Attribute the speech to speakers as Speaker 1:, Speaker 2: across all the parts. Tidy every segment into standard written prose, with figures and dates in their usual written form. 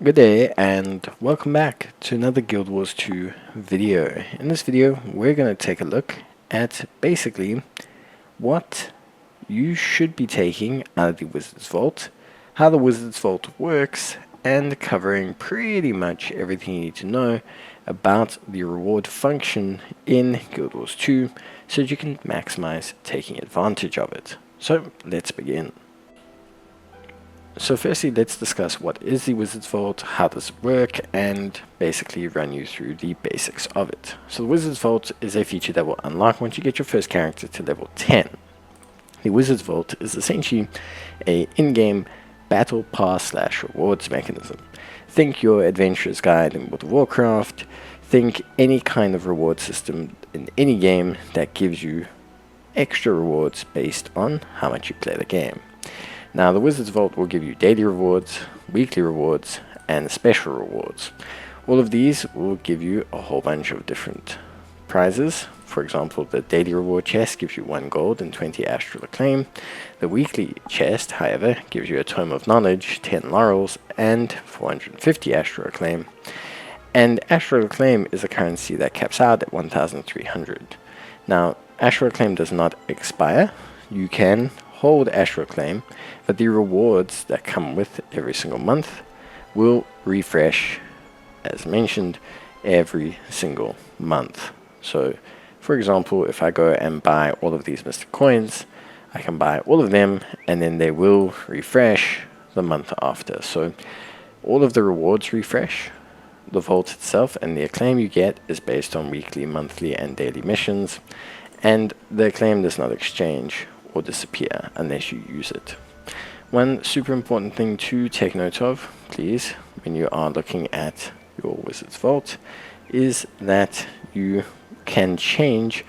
Speaker 1: Good day and welcome back to another Guild Wars 2 video. In this video we're going to take a look at basically what you should be taking out of the Wizard's Vault, how the Wizard's Vault works, and covering pretty much everything you need to know about the reward function in Guild Wars 2 so that you can maximize taking advantage of it. So let's begin. So firstly, let's discuss what is the Wizard's Vault, how does it work, and basically run you through the basics of it. So the Wizard's Vault is a feature that will unlock once you get your first character to level 10. The Wizard's Vault is essentially a in-game battle pass / rewards mechanism. Think your Adventurer's Guide in World of Warcraft, think any kind of reward system in any game that gives you extra rewards based on how much you play the game. Now, the Wizard's Vault will give you daily rewards, weekly rewards, and special rewards. All of these will give you a whole bunch of different prizes. For example, the daily reward chest gives you 1 gold and 20 astral acclaim. The weekly chest, however, gives you a tome of knowledge, 10 laurels, and 450 astral acclaim. And astral acclaim is a currency that caps out at 1,300. Now, astral acclaim does not expire. You can hold astral acclaim, but the rewards that come with every single month will refresh, as mentioned, every single month. So, for example, if I go and buy all of these mystic coins, I can buy all of them, and then they will refresh the month after. So, all of the rewards refresh. The vault itself and the acclaim you get is based on weekly, monthly, and daily missions, and the acclaim does not exchange or disappear unless you use it. One super important thing to take note of, please, when you are looking at your Wizard's Vault, is that you can change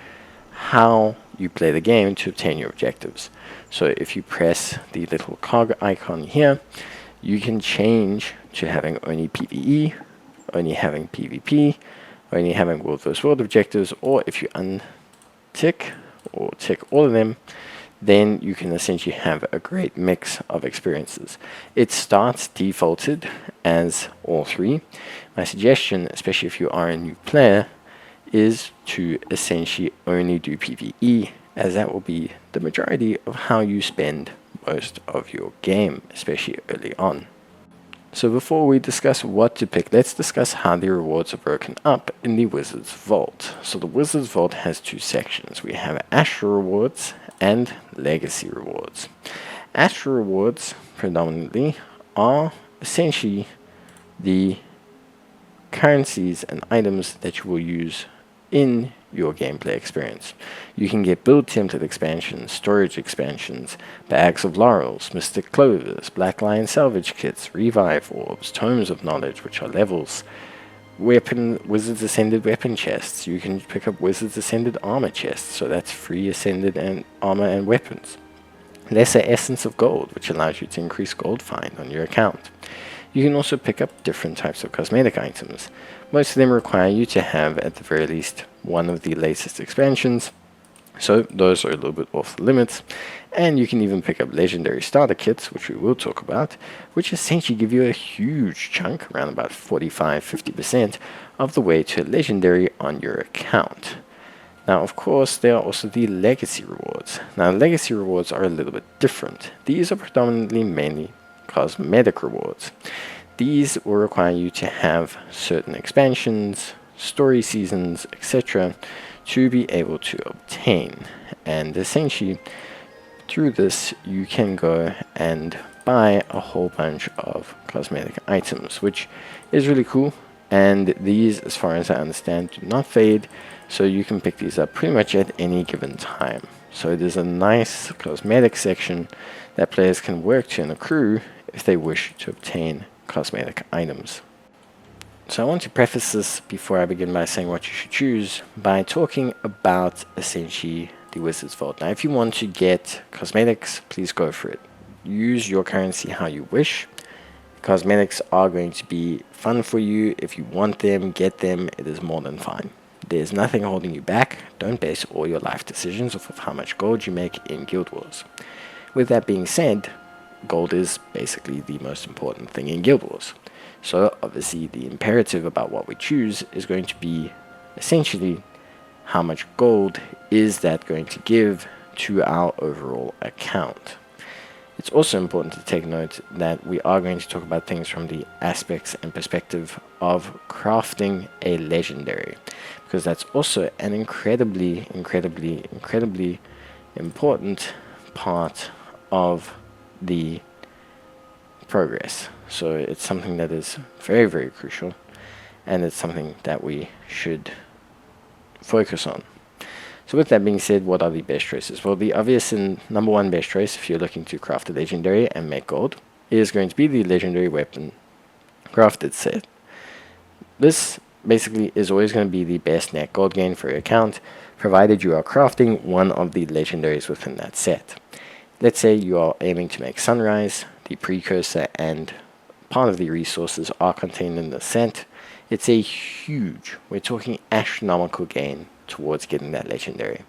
Speaker 1: how you play the game to obtain your objectives. So if you press the little cog icon here, you can change to having only PvE, only having PvP, only having World vs. World objectives, or if you untick or tick all of them, then you can essentially have a great mix of experiences. It starts defaulted as all 3. My suggestion, especially if you are a new player, is to essentially only do PvE, as that will be the majority of how you spend most of your game, especially early on. So before we discuss what to pick, let's discuss how the rewards are broken up in the Wizard's Vault. So the Wizard's Vault has 2 sections. We have Astral Rewards and Legacy Rewards. Astral Rewards, predominantly, are essentially the currencies and items that you will use in your gameplay experience. You can get build template expansions, storage expansions, bags of laurels, mystic clovers, black lion salvage kits, revive orbs, tomes of knowledge, which are levels, wizards ascended weapon chests. You can pick up wizards ascended armor chests, so that's free ascended and armor and weapons. Lesser essence of gold, which allows you to increase gold find on your account. You can also pick up different types of cosmetic items. Most of them require you to have, at the very least, one of the latest expansions, so those are a little bit off the limits. And you can even pick up legendary starter kits, which we will talk about, which essentially give you a huge chunk, around about 45-50% of the way to a legendary on your account. Now, of course, there are also the legacy rewards. Now, legacy rewards are a little bit different. These are predominantly mainly cosmetic rewards. These will require you to have certain expansions, story seasons, etc. to be able to obtain. And essentially, through this, you can go and buy a whole bunch of cosmetic items, which is really cool. And these, as far as I understand, do not fade, so you can pick these up pretty much at any given time. So there's a nice cosmetic section that players can work to and accrue if they wish to obtain cosmetic items. So I want to preface this before I begin by saying what you should choose by talking about essentially the Wizard's Vault. Now, if you want to get cosmetics, please go for it. Use your currency how you wish. Cosmetics are going to be fun for you. If you want them, get them. It is more than fine. There's nothing holding you back. Don't base all your life decisions off of how much gold you make in Guild Wars. With that being said, gold is basically the most important thing in Guild Wars. So obviously the imperative about what we choose is going to be essentially how much gold is that going to give to our overall account. It's also important to take note that we are going to talk about things from the aspects and perspective of crafting a legendary, because that's also an incredibly important part of the progress. So it's something that is very crucial, and it's something that we should focus on. So with that being said, what are the best choices? Well, the obvious and number one best choice if you're looking to craft a legendary and make gold is going to be the legendary weapon crafted set. This basically is always going to be the best net gold gain for your account, provided you are crafting one of the legendaries within that set. Let's say you are aiming to make Sunrise, the precursor and part of the resources are contained in the set. It's a huge, we're talking astronomical gain towards getting that legendary.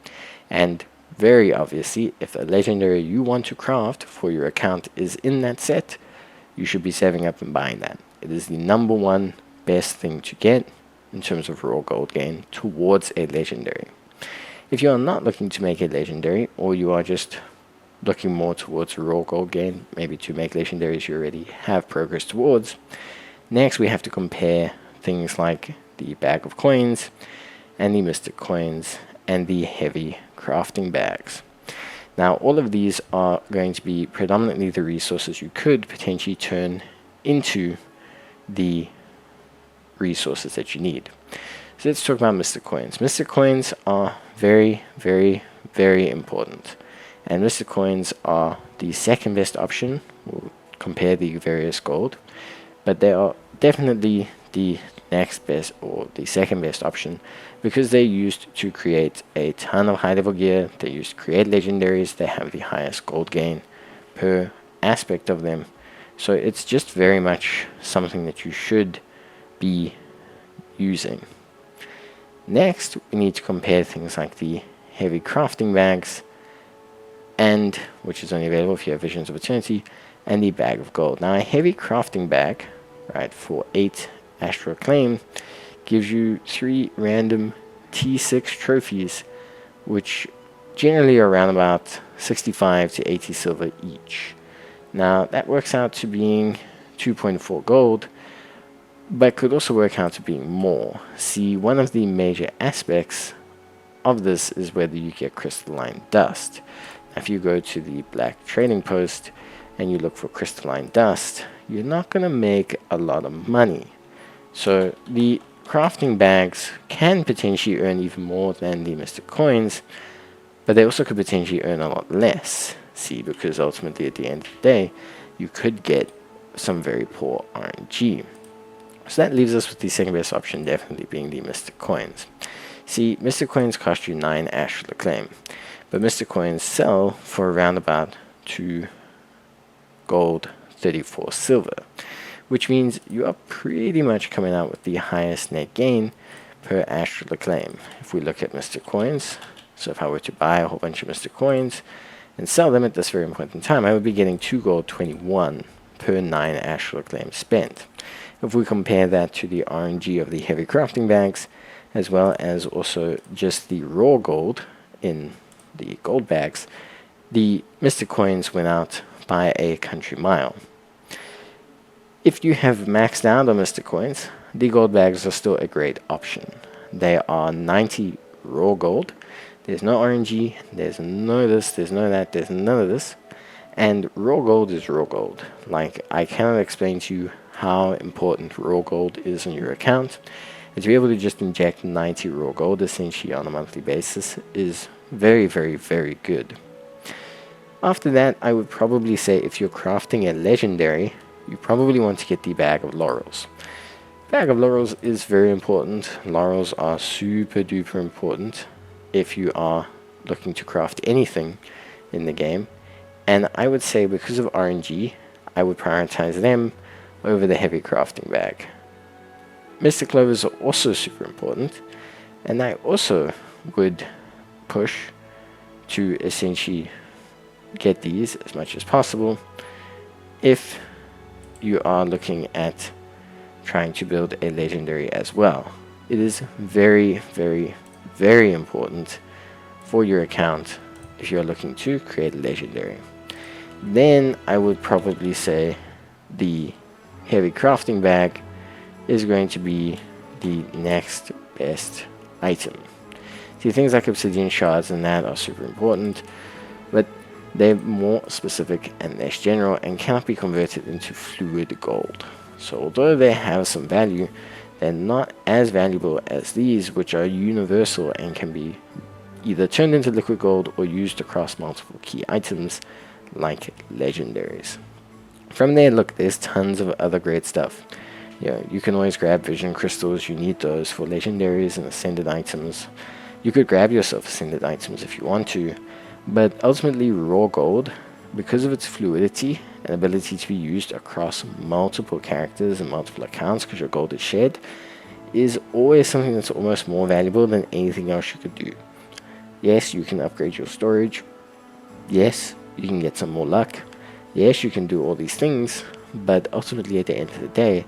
Speaker 1: And very obviously, if the legendary you want to craft for your account is in that set, you should be saving up and buying that. It is the number one best thing to get in terms of raw gold gain towards a legendary. If you are not looking to make a legendary, or you are just looking more towards raw gold gain, maybe to make legendaries you already have progress towards, next we have to compare things like the bag of coins and the mystic coins and the heavy crafting bags. Now all of these are going to be predominantly the resources you could potentially turn into the resources that you need. So let's talk about mystic coins. Mystic coins are very important, and mystic coins are the second best option. We'll compare the various gold, but they are definitely the next best or the second best option, because they're used to create a ton of high level gear. They're used to create legendaries. They have the highest gold gain per aspect of them. So it's just very much something that you should be using. Next, we need to compare things like the heavy crafting bags, and which is only available if you have Visions of Eternity, and the bag of gold. Now a heavy crafting bag, right, for 8 Astral Acclaim gives you 3 random T6 trophies, which generally are around about 65 to 80 silver each. Now that works out to being 2.4 gold, but could also work out to being more. See, one of the major aspects of this is whether you get crystalline dust. Now, if you go to the black trading post and you look for crystalline dust, you're not going to make a lot of money. So the crafting bags can potentially earn even more than the mystic coins, but they also could potentially earn a lot less. See, because ultimately at the end of the day, you could get some very poor RNG. So that leaves us with the second best option definitely being the mystic coins. See, mystic coins cost you 9 Astral Acclaim, but mystic coins sell for around about 2 gold, 34 silver, which means you are pretty much coming out with the highest net gain per Astral Acclaim. If we look at mystic coins, so if I were to buy a whole bunch of mystic coins and sell them at this very point in time, I would be getting 2 gold 21 per 9 Astral Acclaim spent. If we compare that to the RNG of the heavy crafting bags, as well as also just the raw gold in the gold bags, the mystic coins went out by a country mile. If you have maxed out on mystic coins, the gold bags are still a great option. They are 90 raw gold. There's no RNG, there's no this, there's no that, there's none of this. And raw gold is raw gold. Like, I cannot explain to you how important raw gold is on your account. And to be able to just inject 90 raw gold essentially on a monthly basis is very good. After that, I would probably say if you're crafting a legendary, you probably want to get the bag of laurels. Bag of laurels is very important. Laurels are super duper important if you are looking to craft anything in the game. And I would say because of RNG, I would prioritize them over the heavy crafting bag. Mystic clovers are also super important, and I also would push to essentially get these as much as possible if you are looking at trying to build a legendary as well. It is very, very, very important for your account if you're looking to create a legendary. Then I would probably say the heavy crafting bag is going to be the next best item. See, things like obsidian shards and that are super important, but they're more specific and less general and cannot be converted into fluid gold. So although they have some value, they're not as valuable as these, which are universal and can be either turned into liquid gold or used across multiple key items like legendaries. From there, look, there's tons of other great stuff. You can always grab vision crystals. You need those for legendaries and ascended items. You could grab yourself ascended items if you want to, but ultimately raw gold, because of its fluidity and ability to be used across multiple characters and multiple accounts because your gold is shared, is always something that's almost more valuable than anything else you could do. Yes, you can upgrade your storage. Yes, you can get some more luck. Yes, you can do all these things, but ultimately at the end of the day,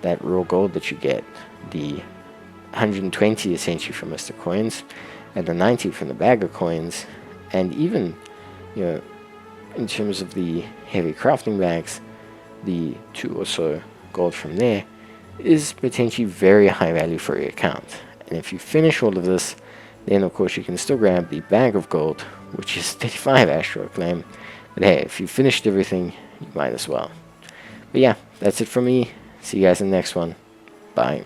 Speaker 1: that raw gold that you get, the 120 essentially from Mr. Coins, and the 90 from the bag of coins, and even, in terms of the heavy crafting bags, the 2 or so gold from there is potentially very high value for your account. And if you finish all of this, then of course you can still grab the bag of gold, which is 35 astral acclaim. But hey, if you finished everything, you might as well. But yeah, that's it from me. See you guys in the next one. Bye.